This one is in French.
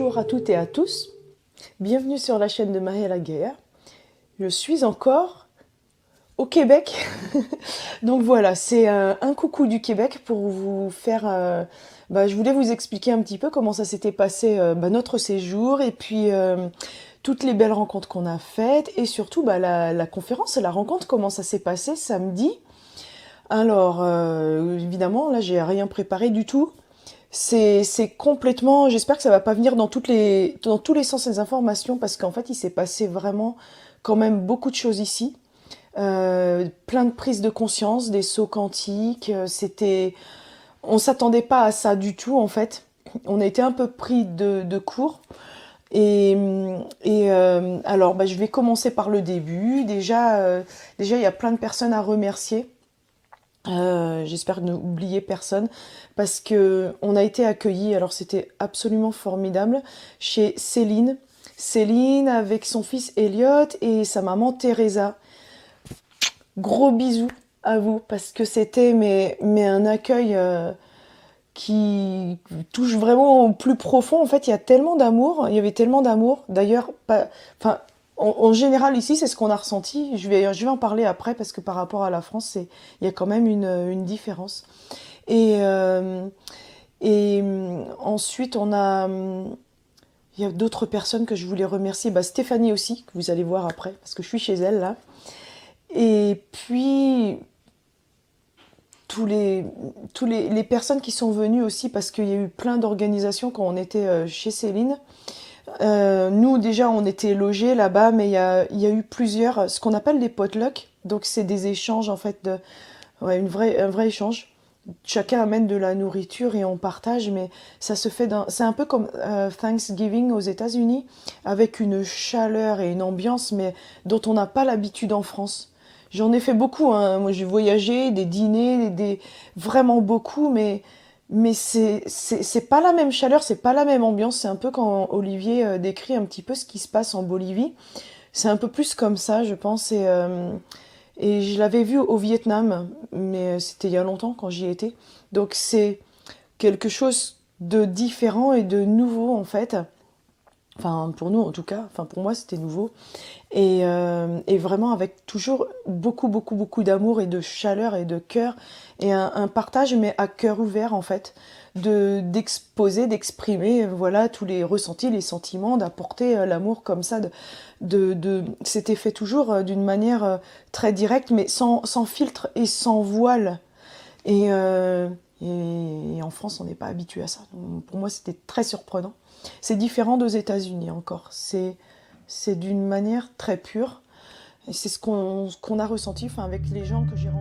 Bonjour à toutes et à tous, bienvenue sur la chaîne de Mariella Guerre. Je suis encore au Québec, donc voilà, c'est un coucou du Québec pour vous faire... je voulais vous expliquer un petit peu comment ça s'était passé notre séjour et puis toutes les belles rencontres qu'on a faites et surtout la conférence et la rencontre, comment ça s'est passé samedi. Alors, évidemment, là, j'ai rien préparé du tout. C'est complètement. J'espère que ça va pas venir dans tous les sens les informations parce qu'en fait, il s'est passé vraiment quand même beaucoup de choses ici. Plein de prises de conscience, des sauts quantiques. On s'attendait pas à ça du tout en fait. On a été un peu pris de court. Et, je vais commencer par le début. Déjà, il y a plein de personnes à remercier. J'espère n'oublier personne parce que on a été accueillis, alors c'était absolument formidable, chez Céline. Céline avec son fils Elliot et sa maman Teresa. Gros bisous à vous parce que c'était mais un accueil qui touche vraiment au plus profond. En fait, il y a tellement d'amour, il y avait tellement d'amour. D'ailleurs, enfin, en général ici, c'est ce qu'on a ressenti. Je vais en parler après parce que par rapport à la France, il y a quand même une différence. Et, euh, Ensuite, il y a d'autres personnes que je voulais remercier. Stéphanie aussi, que vous allez voir après, parce que je suis chez elle là. Et puis, les personnes qui sont venues aussi, parce qu'il y a eu plein d'organisations quand on était chez Céline. Nous, déjà, on était logés là-bas, mais il y a eu plusieurs, ce qu'on appelle des potlucks. Donc, c'est des échanges, en fait, ouais, un vrai échange. Chacun amène de la nourriture et on partage, mais ça se fait c'est un peu comme Thanksgiving aux États-Unis, avec une chaleur et une ambiance, mais dont on n'a pas l'habitude en France. J'en ai fait beaucoup, hein. Moi, j'ai voyagé, des dîners, vraiment beaucoup, mais c'est pas la même chaleur, c'est pas la même ambiance. C'est un peu quand Olivier décrit un petit peu ce qui se passe en Bolivie. C'est un peu plus comme ça, je pense. Et je l'avais vu au Vietnam, mais c'était il y a longtemps quand j'y étais. Donc c'est quelque chose de différent et de nouveau en fait. Enfin, pour nous en tout cas, enfin pour moi c'était nouveau. Et vraiment avec toujours beaucoup, beaucoup, beaucoup d'amour et de chaleur et de cœur. Et un partage, mais à cœur ouvert en fait. D'exposer, d'exprimer voilà, tous les ressentis, les sentiments, d'apporter l'amour comme ça. C'était fait toujours d'une manière très directe, mais sans filtre et sans voile. Et, euh, et en France, on n'est pas habitué à ça. Donc, pour moi, c'était très surprenant. C'est différent des États-Unis encore. C'est d'une manière très pure. Et c'est ce qu'on a ressenti, enfin, avec les gens que j'ai rencontrés.